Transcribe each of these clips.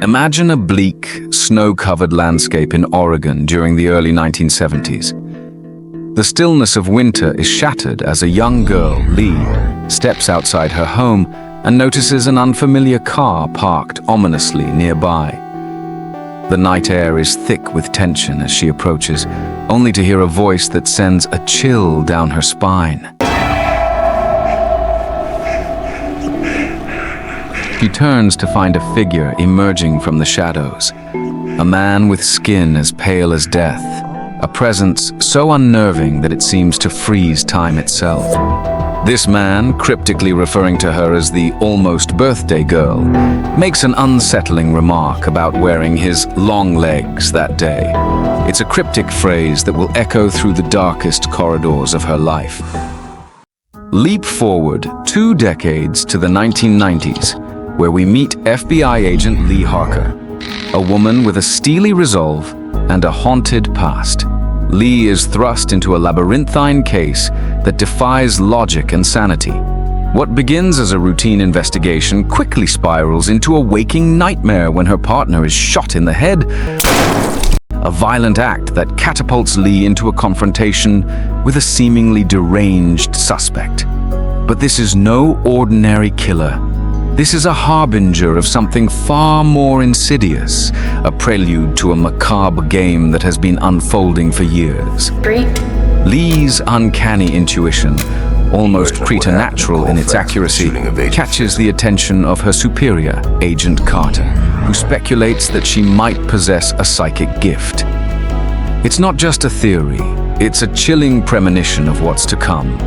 Imagine a bleak, snow-covered landscape in Oregon during the early 1970s. The stillness of winter is shattered as a young girl, Lee, steps outside her home and notices an unfamiliar car parked ominously nearby. The night air is thick with tension as she approaches, only to hear a voice that sends a chill down her spine. She turns to find a figure emerging from the shadows. A man with skin as pale as death, a presence so unnerving that it seems to freeze time itself. This man, cryptically referring to her as the almost birthday girl, makes an unsettling remark about wearing his long legs that day. It's a cryptic phrase that will echo through the darkest corridors of her life. Leap forward 2 decades to the 1990s, where we meet FBI Agent Lee Harker, a woman with a steely resolve and a haunted past. Lee is thrust into a labyrinthine case that defies logic and sanity. What begins as a routine investigation quickly spirals into a waking nightmare when her partner is shot in the head. A violent act that catapults Lee into a confrontation with a seemingly deranged suspect. But this is no ordinary killer. This is a harbinger of something far more insidious, a prelude to a macabre game that has been unfolding for years. Lee's uncanny intuition, almost preternatural in its accuracy, catches the attention of her superior, Agent Carter, who speculates that she might possess a psychic gift. It's not just a theory, it's a chilling premonition of what's to come.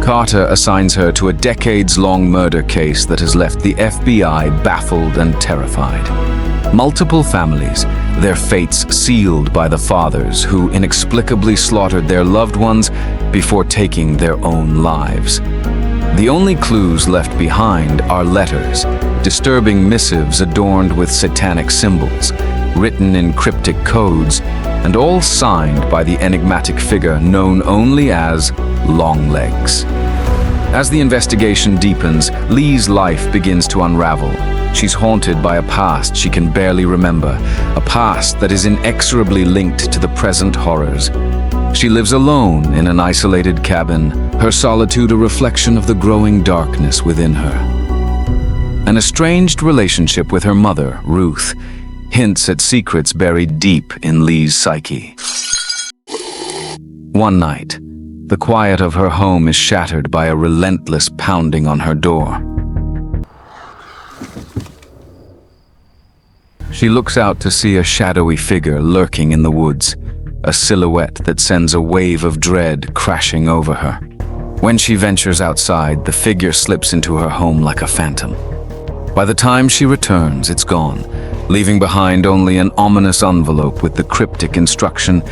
Carter assigns her to a decades-long murder case that has left the FBI baffled and terrified. Multiple families, their fates sealed by the fathers who inexplicably slaughtered their loved ones before taking their own lives. The only clues left behind are letters, disturbing missives adorned with satanic symbols, written in cryptic codes, and all signed by the enigmatic figure known only as Longlegs. As the investigation deepens, Lee's life begins to unravel. She's haunted by a past she can barely remember, a past that is inexorably linked to the present horrors. She lives alone in an isolated cabin, her solitude a reflection of the growing darkness within her. An estranged relationship with her mother, Ruth, hints at secrets buried deep in Lee's psyche. One night, the quiet of her home is shattered by a relentless pounding on her door. She looks out to see a shadowy figure lurking in the woods, a silhouette that sends a wave of dread crashing over her. When she ventures outside, the figure slips into her home like a phantom. By the time she returns, it's gone, leaving behind only an ominous envelope with the cryptic instruction,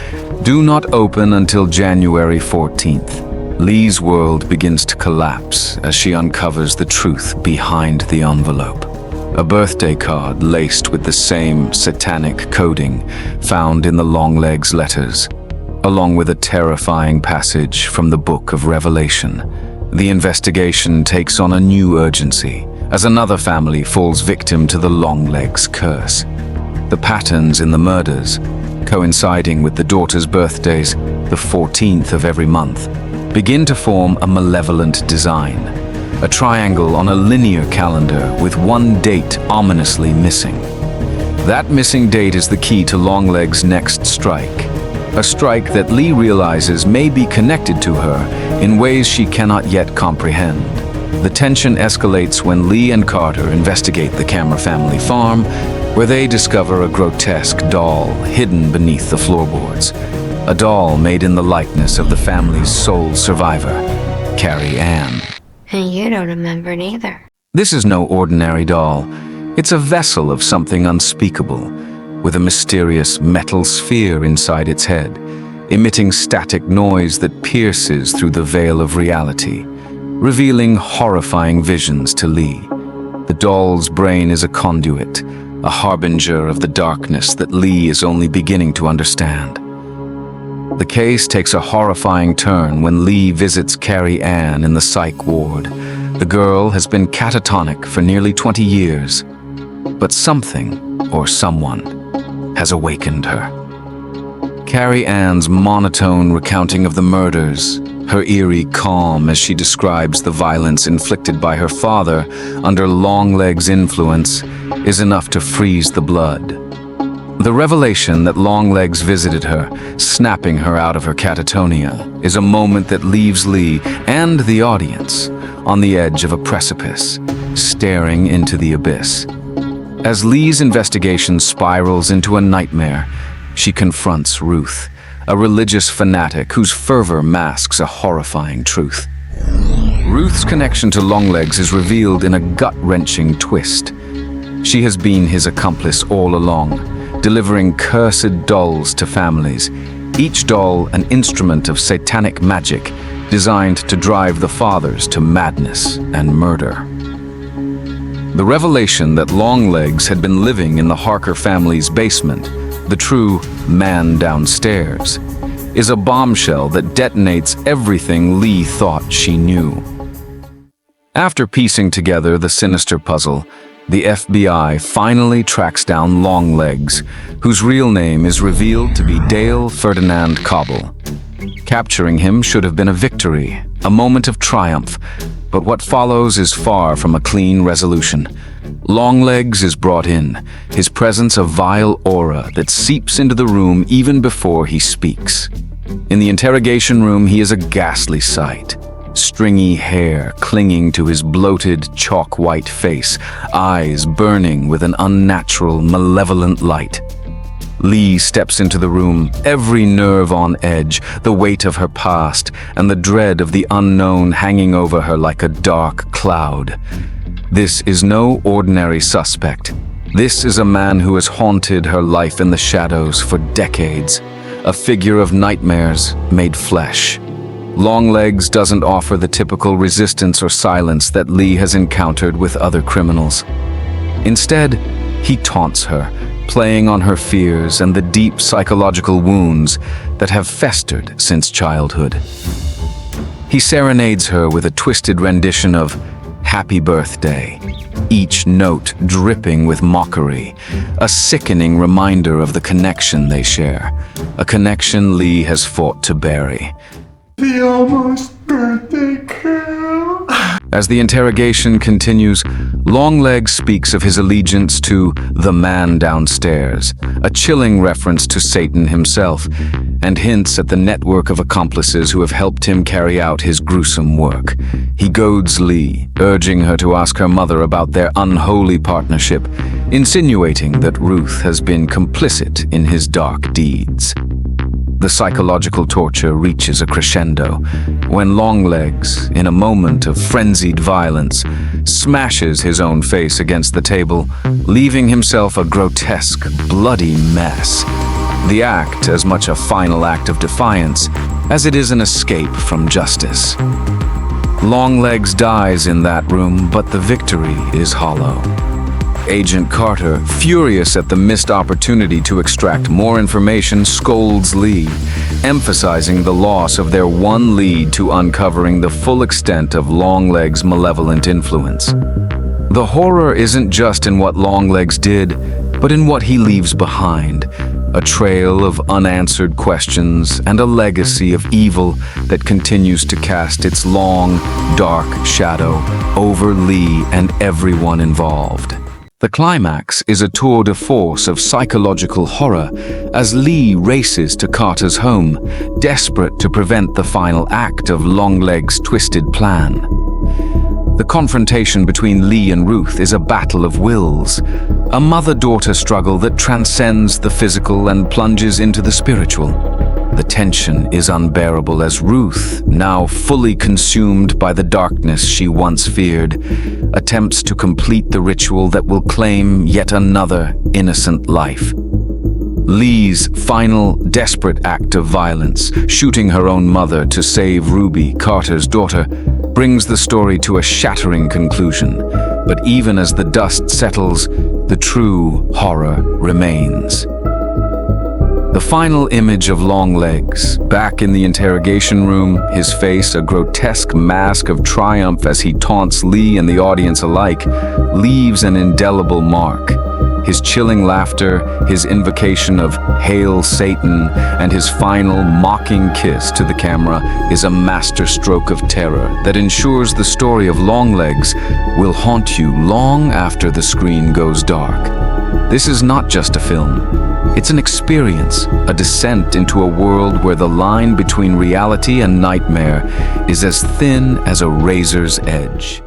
"Do not open until January 14th. Lee's world begins to collapse as she uncovers the truth behind the envelope. A birthday card laced with the same satanic coding found in the Longlegs letters, along with a terrifying passage from the Book of Revelation. The investigation takes on a new urgency as another family falls victim to the Longlegs curse. The patterns in the murders, coinciding with the daughters' birthdays, the 14th of every month, begin to form a malevolent design, a triangle on a linear calendar with one date ominously missing. That missing date is the key to Longlegs' next strike, a strike that Lee realizes may be connected to her in ways she cannot yet comprehend. The tension escalates when Lee and Carter investigate the Camera family farm, where they discover a grotesque doll hidden beneath the floorboards. A doll made in the likeness of the family's sole survivor, Carrie Ann. And you don't remember it either. This is no ordinary doll. It's a vessel of something unspeakable, with a mysterious metal sphere inside its head, emitting static noise that pierces through the veil of reality, revealing horrifying visions to Lee. The doll's brain is a conduit, a harbinger of the darkness that Lee is only beginning to understand. The case takes a horrifying turn when Lee visits Carrie Ann in the psych ward. The girl has been catatonic for nearly 20 years. But something, or someone, has awakened her. Carrie Ann's monotone recounting of the murders, her eerie calm as she describes the violence inflicted by her father under Longlegs' influence, is enough to freeze the blood. The revelation that Longlegs visited her, snapping her out of her catatonia, is a moment that leaves Lee and the audience on the edge of a precipice, staring into the abyss. As Lee's investigation spirals into a nightmare, she confronts Ruth, a religious fanatic whose fervor masks a horrifying truth. Ruth's connection to Longlegs is revealed in a gut-wrenching twist. She has been his accomplice all along, delivering cursed dolls to families, each doll an instrument of satanic magic designed to drive the fathers to madness and murder. The revelation that Longlegs had been living in the Harker family's basement, the true man downstairs, is a bombshell that detonates everything Lee thought she knew. After piecing together the sinister puzzle, the FBI finally tracks down Longlegs, whose real name is revealed to be Dale Ferdinand Cobble. Capturing him should have been a victory, a moment of triumph, but what follows is far from a clean resolution. Longlegs is brought in, his presence a vile aura that seeps into the room even before he speaks. In the interrogation room, he is a ghastly sight. Stringy hair clinging to his bloated, chalk-white face, eyes burning with an unnatural, malevolent light. Lee steps into the room, every nerve on edge, the weight of her past and the dread of the unknown hanging over her like a dark cloud. This is no ordinary suspect. This is a man who has haunted her life in the shadows for decades, a figure of nightmares made flesh. Longlegs doesn't offer the typical resistance or silence that Lee has encountered with other criminals. Instead, he taunts her, playing on her fears and the deep psychological wounds that have festered since childhood. He serenades her with a twisted rendition of "Happy Birthday," each note dripping with mockery, a sickening reminder of the connection they share, a connection Lee has fought to bury. The almost birthday girl. As the interrogation continues, Longlegs speaks of his allegiance to the man downstairs, a chilling reference to Satan himself, and hints at the network of accomplices who have helped him carry out his gruesome work. He goads Lee, urging her to ask her mother about their unholy partnership, insinuating that Ruth has been complicit in his dark deeds. The psychological torture reaches a crescendo when Longlegs, in a moment of frenzied violence, smashes his own face against the table, leaving himself a grotesque, bloody mess. The act as much a final act of defiance as it is an escape from justice. Longlegs dies in that room, but the victory is hollow. Agent Carter, furious at the missed opportunity to extract more information, scolds Lee, emphasizing the loss of their one lead to uncovering the full extent of Longlegs' malevolent influence. The horror isn't just in what Longlegs did, but in what he leaves behind, a trail of unanswered questions and a legacy of evil that continues to cast its long, dark shadow over Lee and everyone involved. The climax is a tour de force of psychological horror as Lee races to Carter's home, desperate to prevent the final act of Longlegs' twisted plan. The confrontation between Lee and Ruth is a battle of wills, a mother-daughter struggle that transcends the physical and plunges into the spiritual. The tension is unbearable as Ruth, now fully consumed by the darkness she once feared, attempts to complete the ritual that will claim yet another innocent life. Lee's final, desperate act of violence, shooting her own mother to save Ruby, Carter's daughter, brings the story to a shattering conclusion. But even as the dust settles, the true horror remains. The final image of Longlegs, back in the interrogation room, his face a grotesque mask of triumph as he taunts Lee and the audience alike, leaves an indelible mark. His chilling laughter, his invocation of "Hail Satan," and his final mocking kiss to the camera is a masterstroke of terror that ensures the story of Longlegs will haunt you long after the screen goes dark. This is not just a film. It's an experience, a descent into a world where the line between reality and nightmare is as thin as a razor's edge.